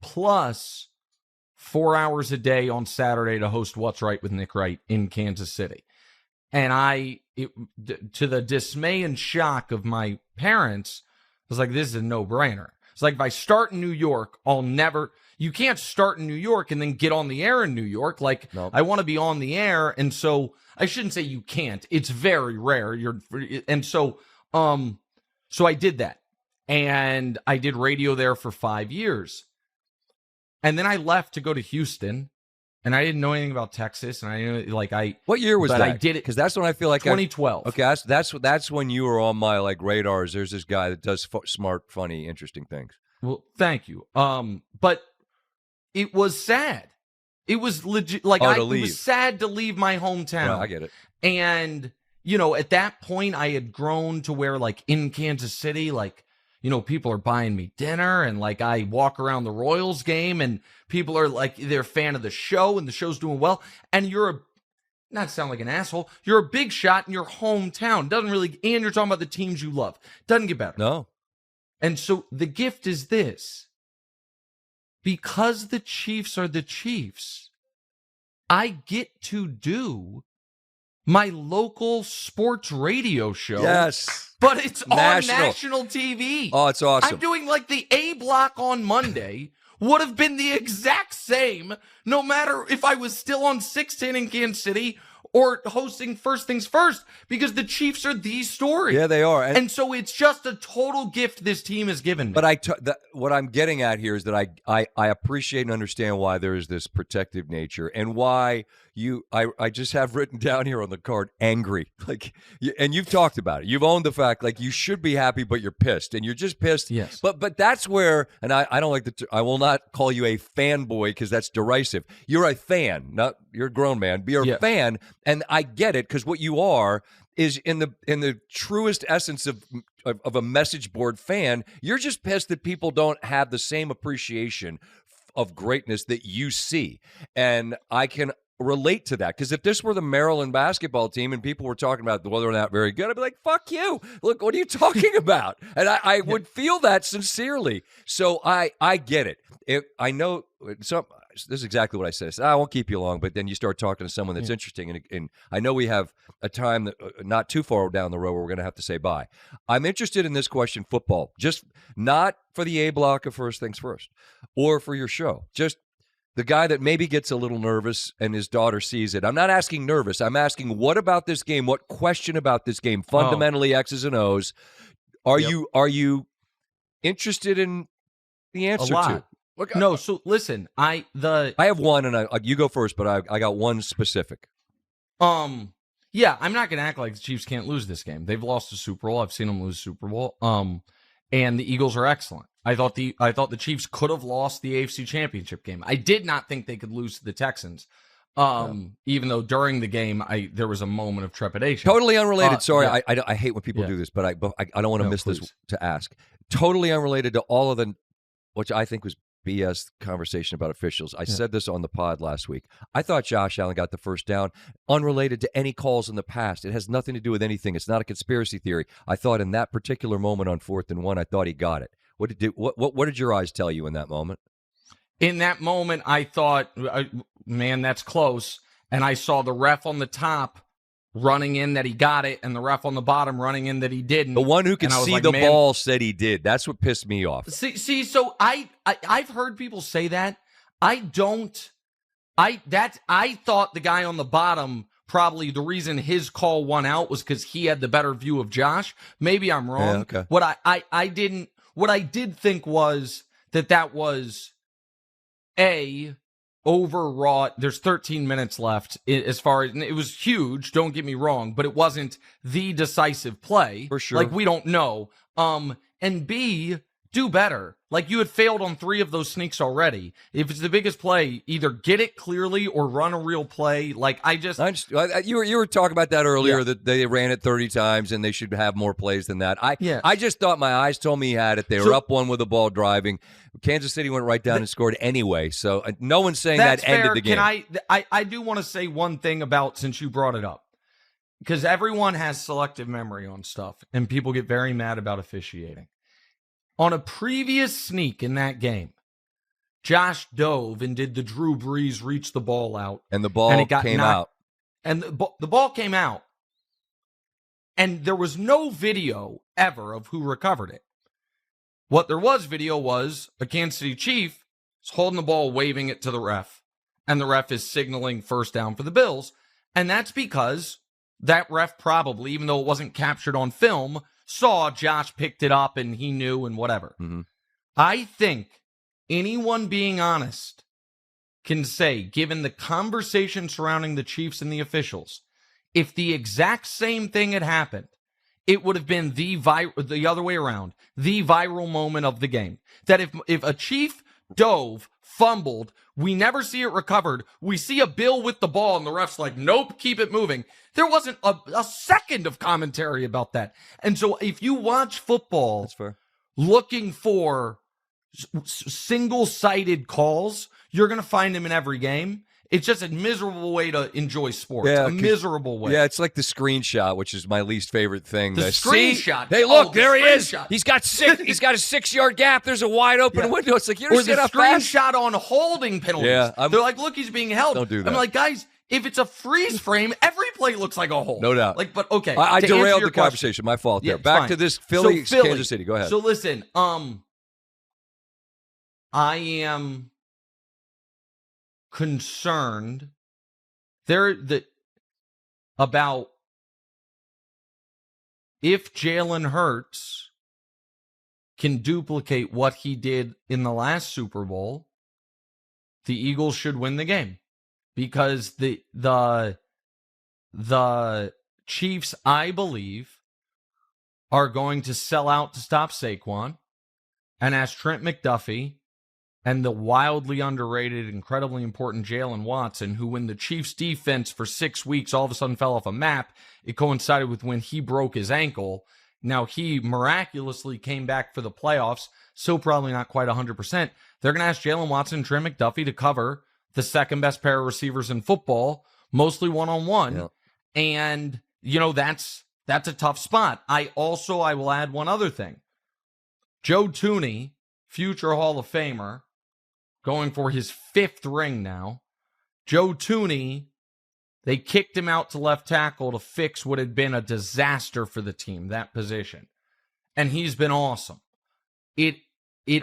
plus 4 hours a day on Saturday to host What's Right with Nick Wright in Kansas City. And to the dismay and shock of my parents, I was like, this is a no-brainer. It's like, if I start in New York, you can't start in New York and then get on the air in New York. Nope. I want to be on the air. And so I shouldn't say you can't. It's very rare. So I did that. And I did radio there for 5 years. And then I left to go to Houston. And I didn't know anything about Texas, and I knew What year was that? I did it because that's when I feel like 2012. Okay, that's when you were on my radars. There's this guy that does smart, funny, interesting things. Well, thank you. But it was sad. It was legit. It was sad to leave my hometown. Well, I get it. And at that point, I had grown to where in Kansas City, people are buying me dinner, and I walk around the Royals game and people are they're a fan of the show and the show's doing well. And not sound like an asshole, you're a big shot in your hometown. And you're talking about the teams you love. Doesn't get better. No. And so the gift is this. Because the Chiefs are the Chiefs, I get to do my local sports radio show. Yes. But it's on national TV. Oh, it's awesome. I'm doing like the A block on Monday would have been the exact same no matter if I was still on 610 in Kansas City or hosting First Things First, because the Chiefs are the story. Yeah, they are. And so it's just a total gift this team has given me. But what I'm getting at here is that I appreciate and understand why there is this protective nature and why I just have written down here on the card, angry. And you've talked about it. You've owned the fact, you should be happy, but you're pissed. And you're just pissed. Yes. But that's where, and I don't like I will not call you a fanboy because that's derisive. You're a fan. You're a grown man. But you're a fan. And I get it, because what you are is in the truest essence of a message board fan, you're just pissed that people don't have the same appreciation of greatness that you see. And I can relate to that, because if this were the Maryland basketball team and people were talking about whether or not very good, I'd be like, fuck you. Look, what are you talking about? And I would feel that sincerely. So I get it. I know this is exactly what I said. I won't keep you long, but then you start talking to someone that's interesting. And I know we have a time that not too far down the road where we're going to have to say bye. I'm interested in this question, football, just not for the A block of First Things First or for your show, just the guy that maybe gets a little nervous and his daughter sees it. I'm not asking nervous. I'm asking, what about this game? What question about this game? Fundamentally, X's and O's. Are you interested in the answer to? Look, no, so listen, I have one, and you go first, but I got one specific. Yeah, I'm not going to act like the Chiefs can't lose this game. They've lost the Super Bowl. I've seen them lose the Super Bowl. And the Eagles are excellent. I thought the Chiefs could have lost the AFC Championship game. I did not think they could lose to the Texans. Even though during the game there was a moment of trepidation. Totally unrelated. Sorry, I hate when people do this, but I don't want to miss this to ask. Totally unrelated to all of which I think was BS conversation about officials. I said this on the pod last week. I thought Josh Allen got the first down, unrelated to any calls in the past. It has nothing to do with anything. It's not a conspiracy theory. I thought in that particular moment on 4th and 1, I thought he got it. What did your eyes tell you in that moment? In that moment, I thought, man, that's close. And I saw the ref on the top running in that he got it, and the ref on the bottom running in that he didn't. The one who could see the ball said he did. That's what pissed me off. See, so I've heard people say that. I thought the guy on the bottom, probably the reason his call won out was because he had the better view of Josh. Maybe I'm wrong. Yeah, okay. What I did think was that was overwrought. There's 13 minutes left as far as, it was huge, don't get me wrong, but it wasn't the decisive play. For sure. We don't know. And B, do better. You had failed on 3 of those sneaks already. If it's the biggest play, either get it clearly or run a real play. You were talking about that earlier, that they ran it 30 times and they should have more plays than that. I just thought my eyes told me he had it. They were up 1 with the ball driving. Kansas City went right down and scored anyway. So no one's saying that ended the game. I do want to say one thing about, since you brought it up, because everyone has selective memory on stuff and people get very mad about officiating. On a previous sneak in that game, Josh dove and did the Drew Brees reach the ball out. And the ball came out. And the ball came out. And there was no video ever of who recovered it. What there was video was a Kansas City Chief is holding the ball, waving it to the ref. And the ref is signaling first down for the Bills. And that's because that ref probably, even though it wasn't captured on film, saw Josh picked it up and he knew and whatever. Mm-hmm. I think anyone being honest can say, given the conversation surrounding the Chiefs and the officials, if the exact same thing had happened, it would have been the other way around, the viral moment of the game. That if a Chief dove, fumbled, we never see it recovered, we see a Bill with the ball and the ref's like, nope, keep it moving. There wasn't a second of commentary about that. And so if you watch football, that's fair, looking for single-sided calls, you're going to find them in every game. It's just a miserable way to enjoy sports. Yeah, a miserable way. Yeah, it's like the screenshot, which is my least favorite thing. The screenshot. Hey, look, there he is. He's got a 6-yard gap. There's a wide open window. It's like, you understand how fast? Or the screenshot on holding penalties. Yeah, they're like, look, he's being held. Don't do that. I'm like, guys, if it's a freeze frame, everybody play looks like a hole. No doubt. Like, but okay. I to derailed answer your the conversation. My fault Yeah, there. Back to this Philly, Kansas City. Go ahead. So listen, I am concerned about if Jalen Hurts can duplicate what he did in the last Super Bowl, the Eagles should win the game. Because the Chiefs, I believe, are going to sell out to stop Saquon and ask Trent McDuffie and the wildly underrated, incredibly important Jalen Watson, who when the Chiefs defense for 6 weeks all of a sudden fell off a map, it coincided with when he broke his ankle. Now he miraculously came back for the playoffs, so probably not quite 100%. They're going to ask Jalen Watson and Trent McDuffie to cover the second best pair of receivers in football, mostly one-on-one. Yeah. And, that's a tough spot. I will add one other thing. Joe Tooney, future Hall of Famer, going for his 5th ring now. Joe Tooney, they kicked him out to left tackle to fix what had been a disaster for the team, that position. And he's been awesome. It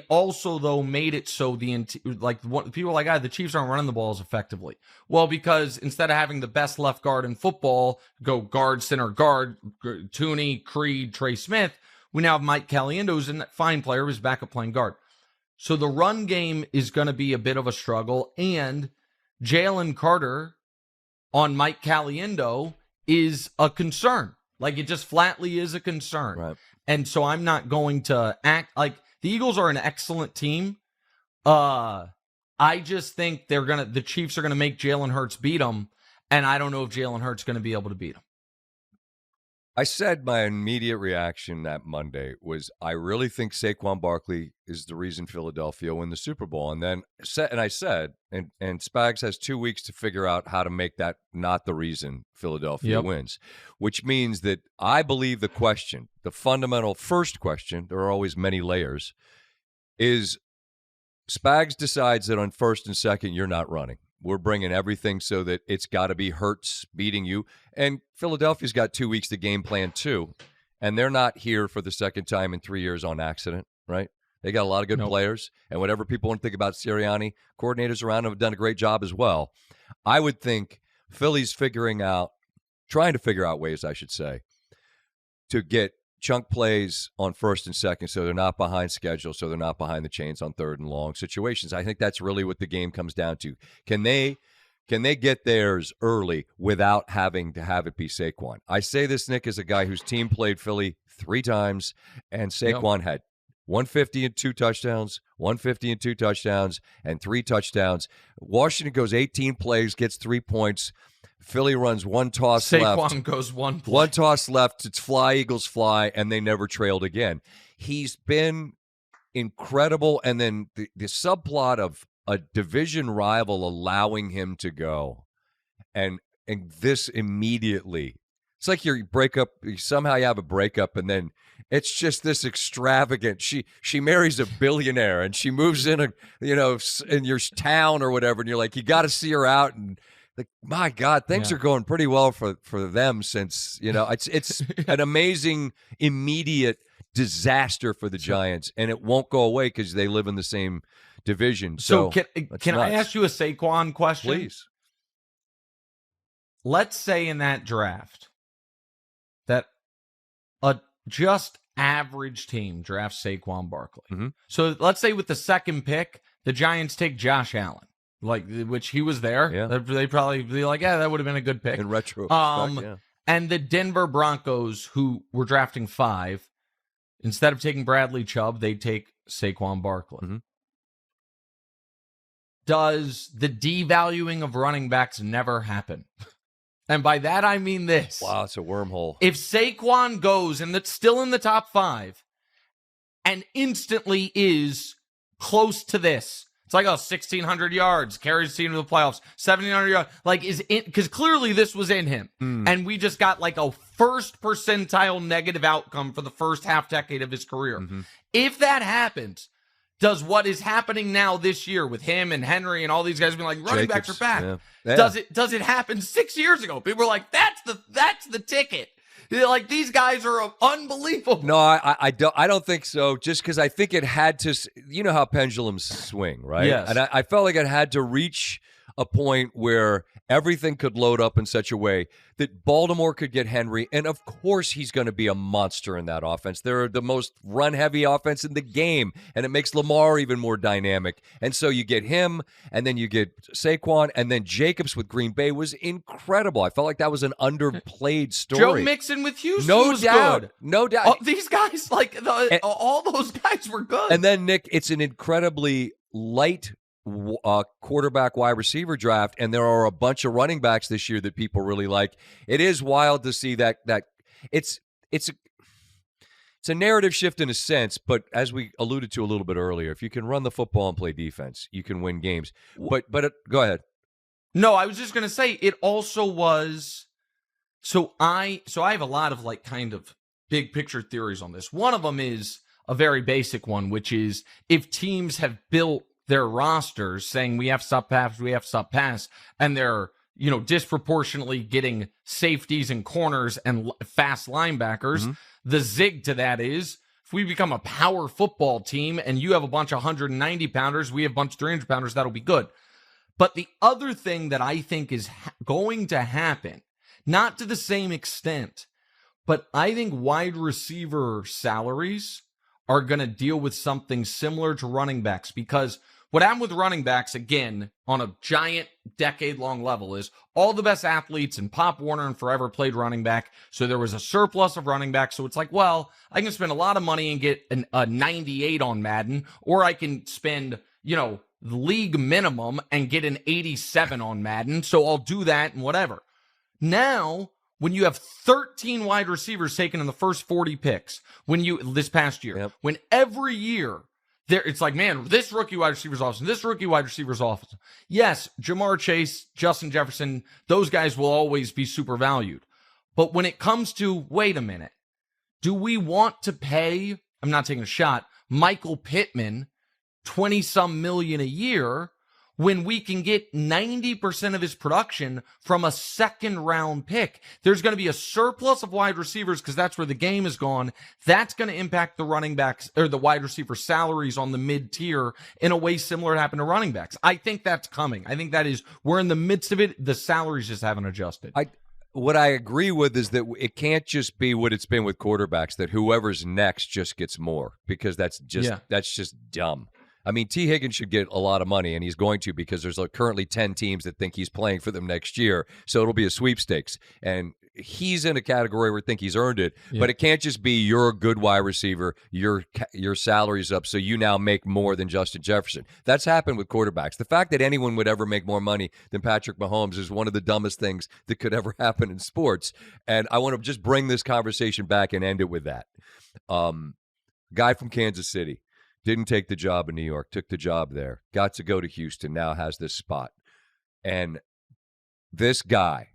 also, though, made it so people are like, the Chiefs aren't running the balls effectively. Well, because instead of having the best left guard in football, go guard, center, guard, Tooney, Creed, Trey Smith, we now have Mike Caliendo, who's a fine player, who's back up playing guard. So the run game is going to be a bit of a struggle, and Jalen Carter on Mike Caliendo is a concern. Like, it just flatly is a concern. Right. And so I'm not going to act like the Eagles are an excellent team. I just think the Chiefs are going to make Jalen Hurts beat them, and I don't know if Jalen Hurts is going to be able to beat them. I said my immediate reaction that Monday was I really think Saquon Barkley is the reason Philadelphia win the Super Bowl. And then I said, and Spags has 2 weeks to figure out how to make that not the reason Philadelphia wins, which means that I believe the fundamental first question, there are always many layers, is Spags decides that on first and second, you're not running. We're bringing everything so that it's got to be Hurts beating you. And Philadelphia's got 2 weeks to game plan too. And they're not here for the second time in 3 years on accident, right? They got a lot of good players. And whatever people want to think about Sirianni, coordinators around him have done a great job as well. I would think Philly's trying to figure out ways, I should say, to get chunk plays on first and second so they're not behind schedule, so they're not behind the chains on third and long situations. I think that's really what the game comes down to. Can they get theirs early without having to have it be Saquon? I say this, Nick, as a guy whose team played Philly 3 times, and Saquon had 150 and 2 touchdowns, 150 and 2 touchdowns, and 3 touchdowns. Washington goes 18 plays, gets 3 points. Philly runs one toss left. Saquon goes one play. One toss left. It's fly, Eagles fly, and they never trailed again. He's been incredible. And then the subplot of a division rival allowing him to go. And this immediately. It's like you break up, somehow you have a breakup, and then it's just this extravagant. She marries a billionaire, and she moves in in your town or whatever, and you're like, you got to see her out, and like, my God, things are going pretty well for them since, it's an amazing immediate disaster for the Giants, and it won't go away because they live in the same division. So can I ask you a Saquon question? Please. Let's say in that draft that a just average team drafts Saquon Barkley. Mm-hmm. So let's say with the second pick, the Giants take Josh Allen. Which he was there. Yeah. They probably be like, that would have been a good pick. In retrospect, yeah. And the Denver Broncos, who were drafting 5, instead of taking Bradley Chubb, they take Saquon Barkley. Mm-hmm. Does the devaluing of running backs never happen? And by that, I mean this. Wow, it's a wormhole. If Saquon goes, and that's still in the top 5, and instantly is close to this, it's like, 1,600 yards, carries the team to the playoffs, 1,700 yards. Because clearly this was in him. And we just got like a first percentile negative outcome for the first half decade of his career. Mm-hmm. If that happens, does what is happening now this year with him and Henry and all these guys being like, running backs are back. Yeah. Does it happen 6 years ago? People were like, that's the ticket. Like, these guys are unbelievable. No, I don't think so. Just because I think it had to. You know how pendulums swing, right? Yes. And I felt like it had to reach a point where everything could load up in such a way that Baltimore could get Henry, and of course he's going to be a monster in that offense. They're the most run-heavy offense in the game, and it makes Lamar even more dynamic. And so you get him, and then you get Saquon, and then Jacobs with Green Bay was incredible. I felt like that was an underplayed story. Joe Mixon with Houston was good. No doubt. These guys, all those guys were good. And then, Nick, it's an incredibly light quarterback wide receiver draft, and there are a bunch of running backs this year that people really like. It is wild to see that it's a narrative shift in a sense, but as we alluded to a little bit earlier, if you can run the football and play defense, you can win games. But go ahead. No, I was just going to say it also was. So I have a lot of kind of big picture theories on this. One of them is a very basic one, which is if teams have built their rosters saying we have to stop pass, and they're, disproportionately getting safeties and corners and fast linebackers. Mm-hmm. The zig to that is if we become a power football team and you have a bunch of 190 pounders, we have a bunch of 300 pounders, that'll be good. But the other thing that I think is going to happen, not to the same extent, but I think wide receiver salaries are going to deal with something similar to running backs, because what happened with running backs, again, on a giant decade-long level, is all the best athletes and Pop Warner and forever played running back, so there was a surplus of running backs. So it's like, well, I can spend a lot of money and get a 98 on Madden, or I can spend, the league minimum and get an 87 on Madden, so I'll do that and whatever. Now, when you have 13 wide receivers taken in the first 40 picks, this past year, when every year, it's like, man, this rookie wide receiver's awesome. This rookie wide receiver's awesome. Yes, Jamar Chase, Justin Jefferson, those guys will always be super valued. But when it comes to, wait a minute, do we want to pay, I'm not taking a shot, Michael Pittman 20-some million a year when we can get 90% of his production from a second-round pick? There's going to be a surplus of wide receivers because that's where the game is gone. That's going to impact the running backs or the wide receiver salaries on the mid-tier in a way similar to happened to running backs. I think that's coming. I think we're in the midst of it. The salaries just haven't adjusted. What I agree with is that it can't just be what it's been with quarterbacks, that whoever's next just gets more, because that's just dumb. I mean, T. Higgins should get a lot of money, and he's going to, because there's currently 10 teams that think he's playing for them next year, so it'll be a sweepstakes. And he's in a category where I think he's earned it, but it can't just be you're a good wide receiver, your salary's up, so you now make more than Justin Jefferson. That's happened with quarterbacks. The fact that anyone would ever make more money than Patrick Mahomes is one of the dumbest things that could ever happen in sports, and I want to just bring this conversation back and end it with that. Guy from Kansas City. Didn't take the job in New York, took the job there, got to go to Houston, now has this spot. And this guy,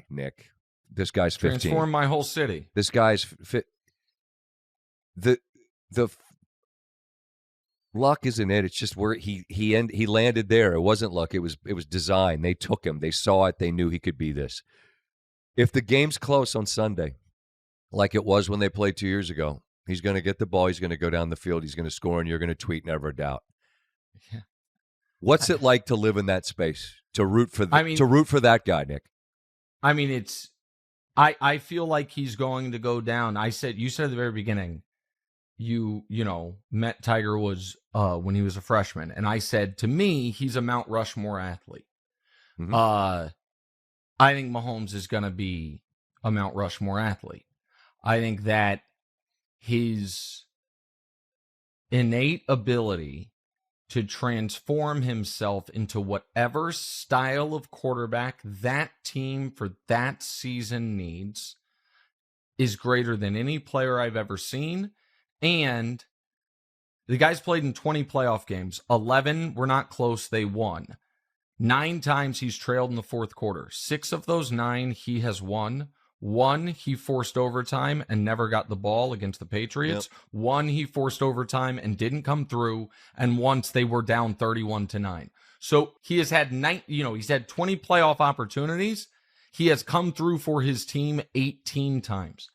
Nick, this guy's 15. Transformed my whole city. This guy's fit. The luck isn't it. It's just where he landed there. It wasn't luck. It was design. They took him. They saw it. They knew he could be this. If the game's close on Sunday, like it was when they played 2 years ago, he's going to get the ball. He's going to go down the field. He's going to score, and you're going to tweet, never a doubt. Yeah. What's it like to live in that space? To root for that guy, Nick. I mean, I feel like he's going to go down. You said at the very beginning, you met Tiger Woods when he was a freshman, and I said, to me, he's a Mount Rushmore athlete. Mm-hmm. I think Mahomes is going to be a Mount Rushmore athlete. I think that his innate ability to transform himself into whatever style of quarterback that team for that season needs is greater than any player I've ever seen. And the guy's played in 20 playoff games. 11 were not close. They won. 9 times he's trailed in the fourth quarter. 6 of those 9 he has won. One, he forced overtime and never got the ball against the Patriots. Yep. One, he forced overtime and didn't come through. And once they were down 31-9. So he has had he's had 20 playoff opportunities. He has come through for his team 18 times.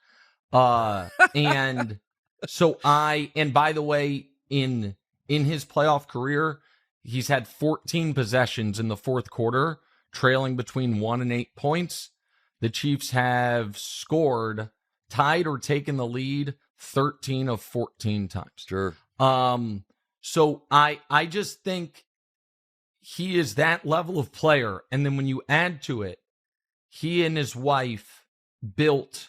And by the way, in his playoff career, he's had 14 possessions in the fourth quarter, trailing between 1 and 8 points. The Chiefs have scored, tied or taken the lead 13 of 14 times. Sure. So I just think he is that level of player. And then when you add to it, he and his wife built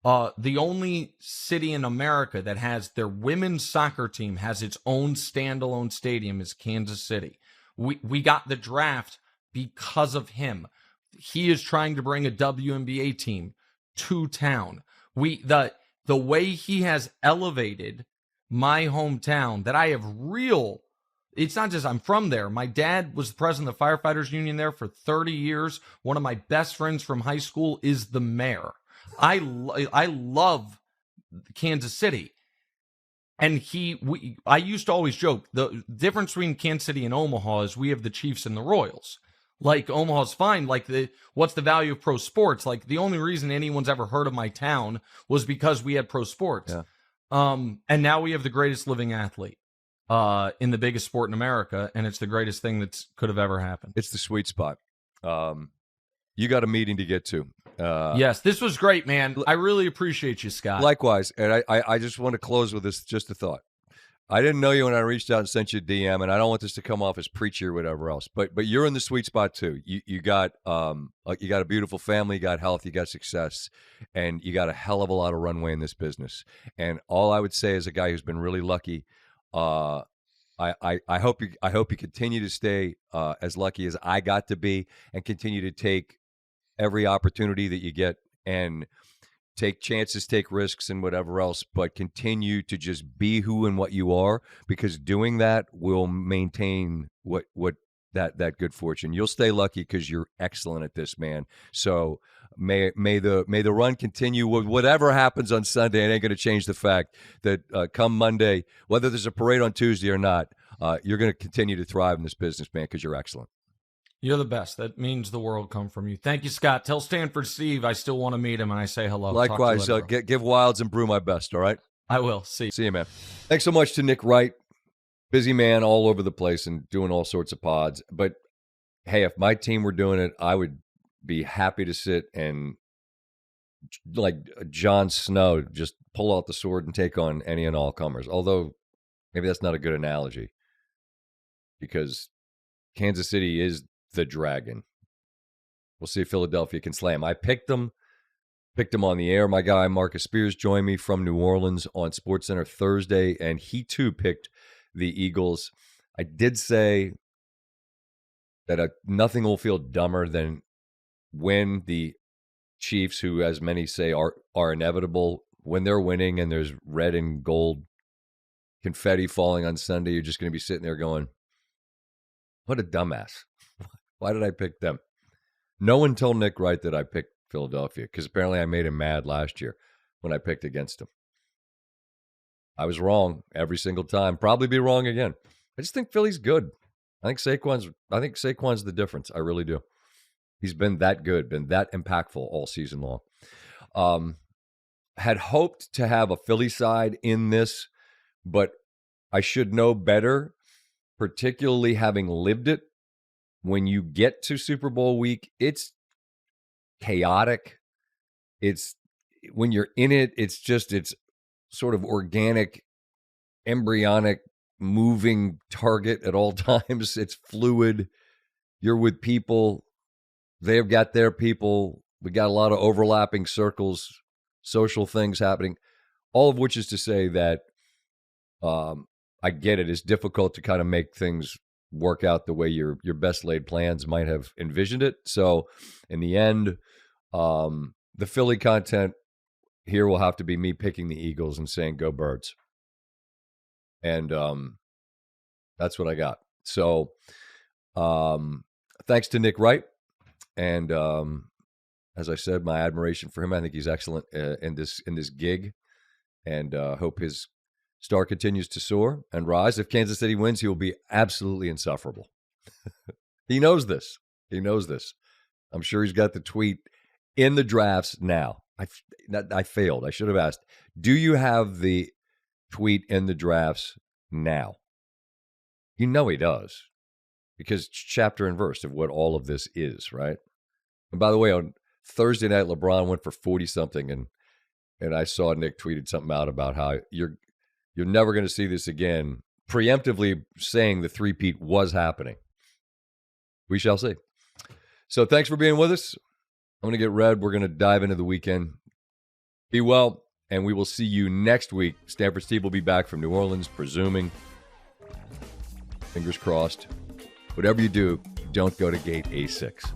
the only city in America that has their women's soccer team has its own standalone stadium is Kansas City. We got the draft because of him. He is trying to bring a WNBA team to town. The way he has elevated my hometown, that I have it's not just I'm from there. My dad was the president of the Firefighters Union there for 30 years. One of my best friends from high school is the mayor. I love Kansas City. And I used to always joke, the difference between Kansas City and Omaha is we have the Chiefs and the Royals. Like, Omaha's fine. Like, what's the value of pro sports? Like, the only reason anyone's ever heard of my town was because we had pro sports. Yeah. And now we have the greatest living athlete in the biggest sport in America, and it's the greatest thing that could have ever happened. It's the sweet spot. You got a meeting to get to. Yes, this was great, man. I really appreciate you, Scott. Likewise, and I just want to close with this, just a thought. I didn't know you when I reached out and sent you a DM, and I don't want this to come off as preachy or whatever else. But you're in the sweet spot too. You got a beautiful family, you got health, you got success, and you got a hell of a lot of runway in this business. And all I would say as a guy who's been really lucky, I hope you continue to stay as lucky as I got to be, and continue to take every opportunity that you get and take chances, take risks, and whatever else, but continue to just be who and what you are, because doing that will maintain what that good fortune. You'll stay lucky because you're excellent at this, man. So may the run continue. Whatever happens on Sunday, it ain't going to change the fact that come Monday, whether there's a parade on Tuesday or not, you're going to continue to thrive in this business, man, because you're excellent. You're the best. That means the world come from you. Thank you, Scott. Tell Stanford Steve I still want to meet him, and I say hello. Likewise, give Wilds and Brew my best, all right? I will. See you, man. Thanks so much to Nick Wright. Busy man all over the place and doing all sorts of pods. But, hey, if my team were doing it, I would be happy to sit and, like Jon Snow, just pull out the sword and take on any and all comers. Although, maybe that's not a good analogy, because Kansas City is the dragon. We'll see if Philadelphia can slay him. I picked them on the air. My guy Marcus Spears joined me from New Orleans on SportsCenter Thursday, and he too picked the Eagles. I did say that nothing will feel dumber than when the Chiefs, who as many say are inevitable, when they're winning and there's red and gold confetti falling on Sunday, you're just going to be sitting there going, what a dumbass. Why did I pick them? No one told Nick Wright that I picked Philadelphia, because apparently I made him mad last year when I picked against him. I was wrong every single time. Probably be wrong again. I just think Philly's good. I think Saquon's the difference. I really do. He's been that good, been that impactful all season long. Had hoped to have a Philly side in this, but I should know better, particularly having lived it. When you get to Super Bowl week, it's chaotic. It's when you're in it, it's sort of organic, embryonic, moving target at all times. It's fluid. You're with people. They've got their people. We got a lot of overlapping circles, social things happening, all of which is to say that I get it. It's difficult to kind of make things work out the way your best laid plans might have envisioned it. So in the end, the Philly content here will have to be me picking the Eagles and saying, go Birds. And that's what I got. So thanks to Nick Wright. And as I said, my admiration for him. I think he's excellent in this gig, and hope his star continues to soar and rise. If Kansas City wins, he will be absolutely insufferable. He knows this. I'm sure he's got the tweet in the drafts now. I failed. I should have asked, do you have the tweet in the drafts now? You know he does, because it's chapter and verse of what all of this is, right? And by the way, on Thursday night, LeBron went for 40-something, and I saw Nick tweeted something out about how you're never going to see this again, preemptively saying the three-peat was happening. We shall see. So thanks for being with us. I'm going to get red. We're going to dive into the weekend. Be well, and we will see you next week. Stanford Steve will be back from New Orleans, presuming. Fingers crossed. Whatever you do, don't go to gate A6.